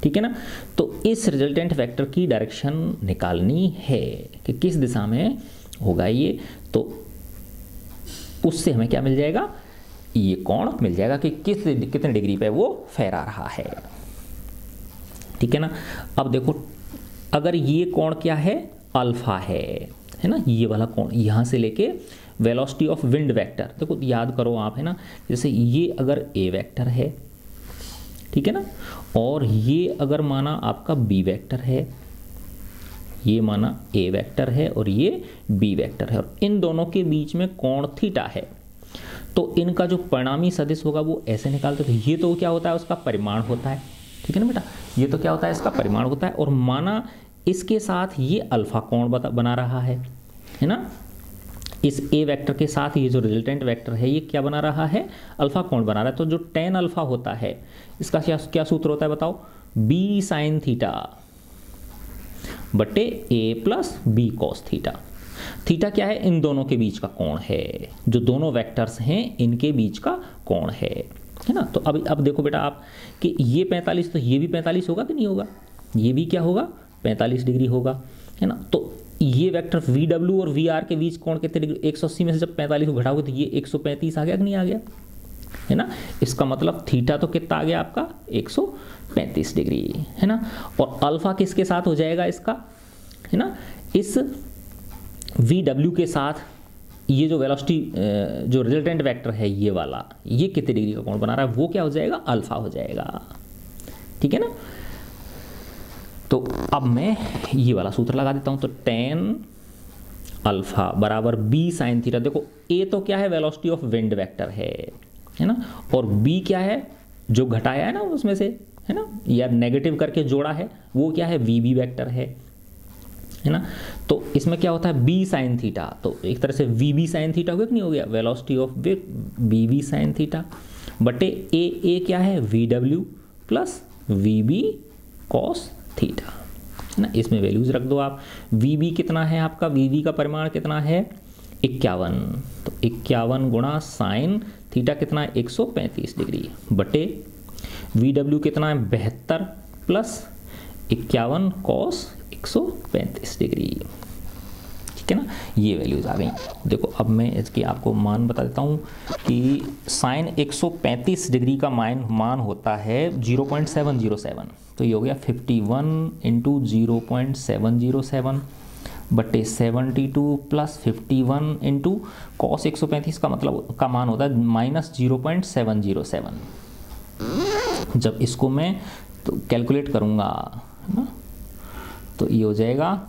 ठीक है ना, तो इस रिजल्टेंट वेक्टर की डायरेक्शन निकालनी है कि किस दिशा में होगा ये, तो उससे हमें क्या मिल जाएगा, ये कोण मिल जाएगा कि कितने डिग्री पे वो फहरा रहा है। ठीक है ना, अब देखो अगर ये कोण क्या है, अल्फा है ना, ये वाला कोण यहाँ से लेके वेलोसिटी ऑफ विंड वेक्टर, देखो याद करो आप, है ना, जैसे ये अगर ए वेक्टर है, ठीक है ना, और ये अगर माना आपका बी वेक्टर है, ये माना ए वेक्टर है और ये बी वेक्टर है, और इन दोनों के बीच में कोण थीटा है, तो इनका जो परिणामी सदिश होगा वो ऐसे निकालते। तो ये तो क्या होता है, उसका परिमाण होता है। ठीक है ना बेटा, ये तो क्या होता है, इसका परिमाण होता है, और माना इसके साथ ये अल्फा कोण बना रहा है ना, इस ए वेक्टर के साथ ये जो रिजल्टेंट वेक्टर है ये क्या बना रहा है, अल्फा कोण बना रहा है। तो जो tan अल्फा होता है इसका क्या सूत्र होता है बताओ, b sin थीटा बटे a plus b cos theta. Theta क्या है, इन दोनों के बीच का कोण है, जो दोनों वेक्टर्स हैं इनके बीच का कोण है ना। तो अब देखो बेटा आप कि ये 45, तो ये भी 45 होगा कि नहीं होगा, ये भी क्या होगा, 45 डिग्री होगा, है ना। तो ये वेक्टर VW और VR के बीच कोण कितने डिग्री, 180 में से जब 45 को घटाओगे तो ये 135 आ गया कि नहीं आ गया, है ना। इसका मतलब थीटा तो कितना आ गया आपका, 135 डिग्री, है ना। और अल्फा किसके साथ हो जाएगा इसका, है ना, इस VW के साथ ये जो वेलोसिटी जो रिजल्टेंट वेक्टर है ये वाला, ये कितने डिग्री का कोण बना रहा है, वो क्या हो जाएगा, अल्फा हो जाएगा। ठीक है ना। तो अब मैं ये वाला सूत्र लगा देता हूं, तो tan अल्फा बराबर b साइन थीटा। देखो a तो क्या है, वेलोसिटी ऑफ विंड वेक्टर है ना, और b क्या है, जो घटाया है ना उसमें से, है ना, या नेगेटिव करके जोड़ा है, वो क्या है, vb वेक्टर है ना। तो इसमें क्या होता है, b साइन थीटा, तो एक तरह से vb साइन थीटा हो गया कि नहीं हो गया, velocity of bb sine theta बटे a क्या है, vw plus vb cos theta, है ना। इसमें वैल्यूज रख दो आप। vb कितना है आपका, vb का परिमाण कितना है 51, तो 51 गुणा साइन थीटा कितना है 135 डिग्री बटे vw कितना है 72 प्लस 51 कॉस 135 डिग्री। ठीक है ना, ये वैल्यूज आ गई। देखो अब मैं इसकी आपको मान बता देता हूँ कि साइन 135 डिग्री का मान होता है 0.707, तो ये हो गया 51 इंटू 0.707 बटे 72 प्लस 51 इंटू कॉस 135 का मतलब का मान होता है माइनस 0.707। जब इसको मैं तो कैलकुलेट करूँगा ना, तो ये हो जाएगा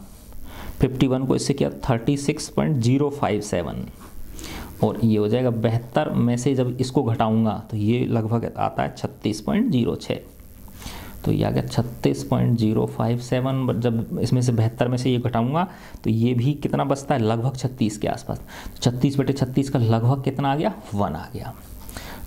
51 को इससे क्या 36.057 और ये हो जाएगा 72 में से जब इसको घटाऊंगा तो ये लगभग आता है 36.06, तो ये आ गया 36.057। जब इसमें से 72 में से ये घटाऊंगा तो ये भी कितना बचता है, लगभग 36 के आसपास। तो 36 बटे 36 का लगभग कितना आ गया, 1 आ गया।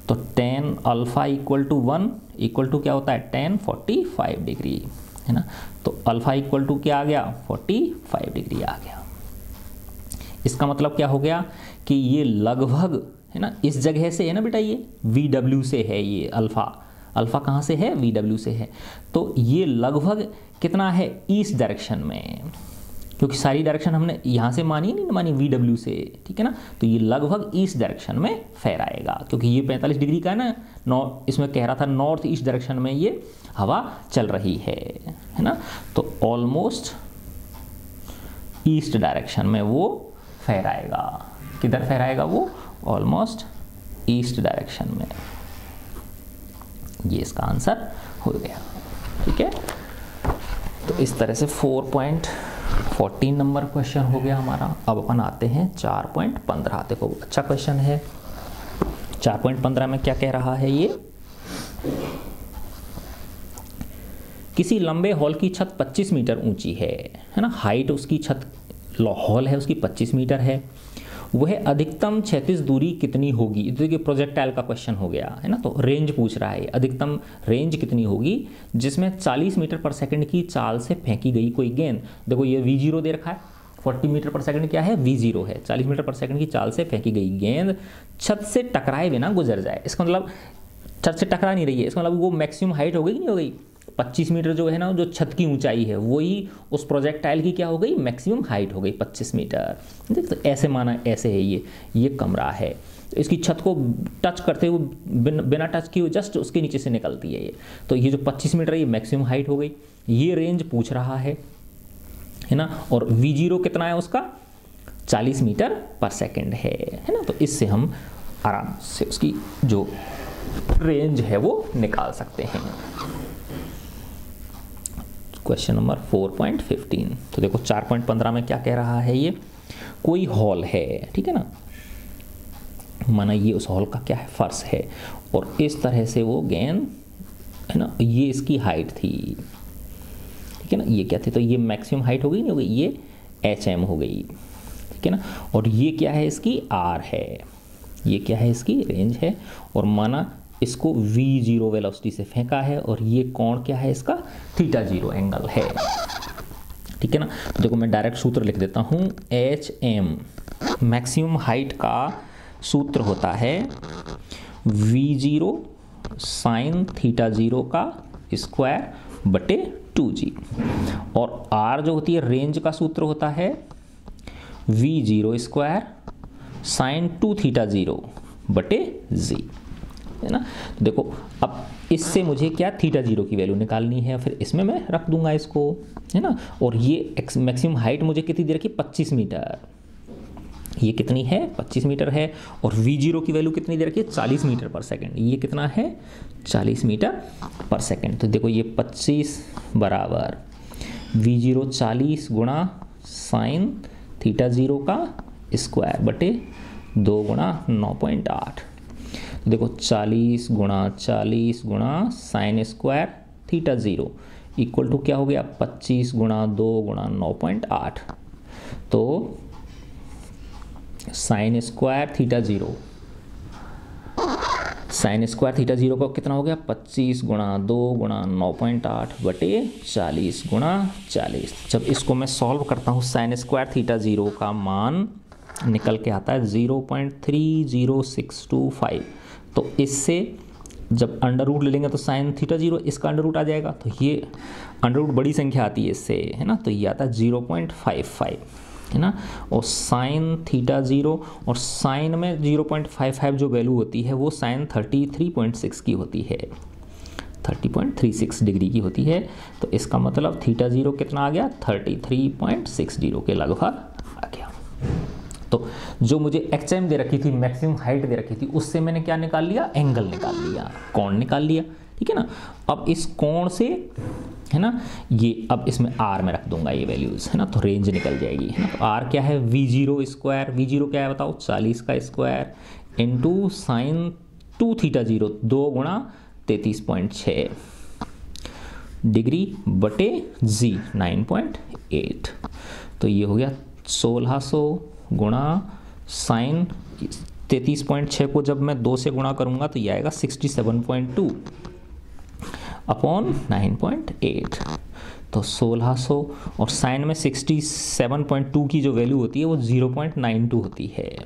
तो tan alpha equal to 1 equal to क्या होता है, tan 45 डिग्री, है ना। तो अल्फा इक्वल टू क्या आ गया, 45 डिग्री आ गया। इसका मतलब क्या हो गया कि ये लगभग, है ना, इस जगह से है ना बेटा, ये VW से है, ये अल्फा कहाँ से है, VW से है। तो ये लगभग कितना है, ईस्ट डायरेक्शन में, क्योंकि सारी डायरेक्शन हमने यहाँ से मानी नहीं मानी, VW से, ठीक है ना। तो ये लगभग ईस्ट डायरेक्शन में फहराएगा, क्योंकि ये 45 डिग्री का है ना, इसमें कह रहा था नॉर्थ ईस्ट डायरेक्शन में ये हवा चल रही है ना। तो ऑलमोस्ट ईस्ट डायरेक्शन में वो फहराएगा। किधर फहराएगा वो, ऑलमोस्ट ईस्ट डायरेक्शन में। ये इसका आंसर हो गया। ठीक है, तो इस तरह से 4.14 नंबर क्वेश्चन हो गया हमारा। अब अपन आते हैं 4.15। देखो अच्छा क्वेश्चन है। 4.15 में क्या कह रहा है, ये किसी लंबे हॉल की छत 25 मीटर ऊंची है ना, हाइट उसकी छत हॉल है उसकी 25 मीटर है, वह अधिकतम क्षैतिज दूरी कितनी होगी। देखिए प्रोजेक्टाइल का क्वेश्चन हो गया है ना, तो रेंज पूछ रहा है, अधिकतम रेंज कितनी होगी जिसमें 40 मीटर पर सेकंड की चाल से फेंकी गई कोई गेंद। देखो ये V0 दे रखा है, 40 मीटर पर सेकंड क्या है, V0 है, 40 मीटर पर सेकंड की चाल से फेंकी गई गेंद छत से टकराए बिना गुजर जाए। इसका मतलब छत से टकरा नहीं रही है, इसका मतलब वो मैक्सिमम हाइट हो गई कि नहीं हो गई, 25 मीटर जो है ना, जो छत की ऊंचाई है वही उस प्रोजेक्टाइल की क्या हो गई, मैक्सिमम हाइट हो गई 25 मीटर। देख तो ऐसे माना, ऐसे है ये कमरा है, तो इसकी छत को टच करते हुए बिना टच किए जस्ट उसके नीचे से निकलती है ये, तो ये जो 25 मीटर है ये मैक्सिमम हाइट हो गई। ये रेंज पूछ रहा है ना, और V0 कितना है उसका, 40 मीटर पर सेकेंड है ना। तो इससे हम आराम से उसकी जो रेंज है वो निकाल सकते हैं। Question number 4.15। तो देखो 4.15 में क्या कह रहा है, ये कोई हॉल है, ठीक है ना, माना ये उस हॉल का क्या है, फर्श है, और इस तरह से वो गेंद है ना, ये इसकी हाइट थी, ठीक है ना, ये क्या थी, तो ये मैक्सिमम हाइट हो गई, नहीं हो गई, ये HM हो गई, ठीक है ना, और ये क्या है, इसकी R है, ये क्या है, इसकी रेंज है, और माना इसको V0 वेलोसिटी से फेंका है, और ये कोण क्या है इसका, θ0 एंगल है, ठीक है ना। तो देखो मैं डायरेक्ट सूत्र लिख देता हूँ, HM मैक्सिमम हाइट का सूत्र होता है V0 साइन θ0 का स्क्वायर बटे 2g, और R जो होती है रेंज का सूत्र होता है V0 स्क्वायर साइन 2θ0 बटे g, है ना। तो देखो अब इससे मुझे क्या θ0 की वैल्यू निकालनी है, फिर इसमें मैं रख दूंगा इसको, है ना, और ये मैक्सिमम हाइट मुझे कितनी दे रखी, 25 मीटर, ये कितनी है 25 मीटर है, और V0 की वैल्यू कितनी दे रखी है 40 मीटर पर सेकेंड, ये कितना है 40 मीटर पर सेकेंड। तो देखो ये 25 बराबर V0 40 गुणा साइन थीटा 0 का स्क्वायर बटे 2 गुणा 9.8। तो देखो 40 गुणा sine square theta 0 equal to क्या हो गया 25 गुणा 2 गुणा 9.8। तो साइन स्क्वायर थीटा 0 का कितना हो गया 25 गुणा 2 गुणा 9.8 बटे 40 गुणा 40। जब इसको मैं सॉल्व करता हूँ साइन स्क्वायर थीटा 0 का मान निकल के आता है 0.30625। तो इससे जब अंडर रूट ले लेंगे तो साइन थीटा 0 इसका अंडर रूट आ जाएगा, तो ये अंडर रूट बड़ी संख्या आती है इससे, है ना, तो ये आता है 0.55, है ना। और साइन थीटा 0 और साइन में 0.55 जो वैल्यू होती है वो साइन 33.6 की होती है, 30.36 डिग्री की होती है। तो इसका मतलब थीटा 0 कितना आ गया 33.60 के लगभग आ गया। तो जो मुझे HM दे रखी थी, मैक्सिमम हाइट दे रखी थी, उससे मैंने क्या निकाल लिया एंगल निकाल लिया, कोण निकाल लिया, ठीक है ना। अब इस कोण से, है ना, ये अब इसमें R में रख दूंगा ये वैल्यूज, है ना, तो रेंज निकल जाएगी, है ना। तो R क्या है V0 स्क्वायर, V0 क्या है बताओ 40 का स्क्वायर इंटू साइन 2 थीटा 0 2 गुणा 33.6 डिग्री बटे G 9.8। तो ये हो गया 1600 गुणा साइन 33.6 को जब मैं 2 से गुणा करूंगा तो ये आएगा 67.2 अपॉन 9.8। तो 1600 और साइन में 67.2 की जो वैल्यू होती है वो 0.92 होती है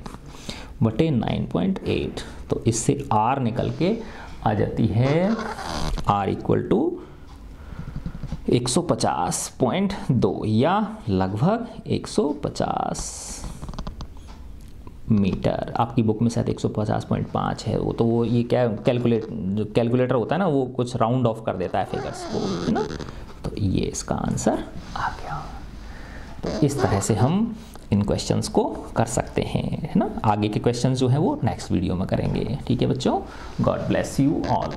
बटे 9.8। तो इससे R निकल के आ जाती है R इक्वल टू 150.2 या लगभग 150 मीटर। आपकी बुक में शायद 150.5 है वो, तो वो ये क्या कैलकुलेटर होता है ना, वो कुछ राउंड ऑफ कर देता है फिगर्स को, है ना। तो ये इसका आंसर आ गया। तो इस तरह से हम इन क्वेश्चंस को कर सकते हैं, है ना। आगे के क्वेश्चंस जो हैं वो नेक्स्ट वीडियो में करेंगे, ठीक है बच्चों। God bless you all.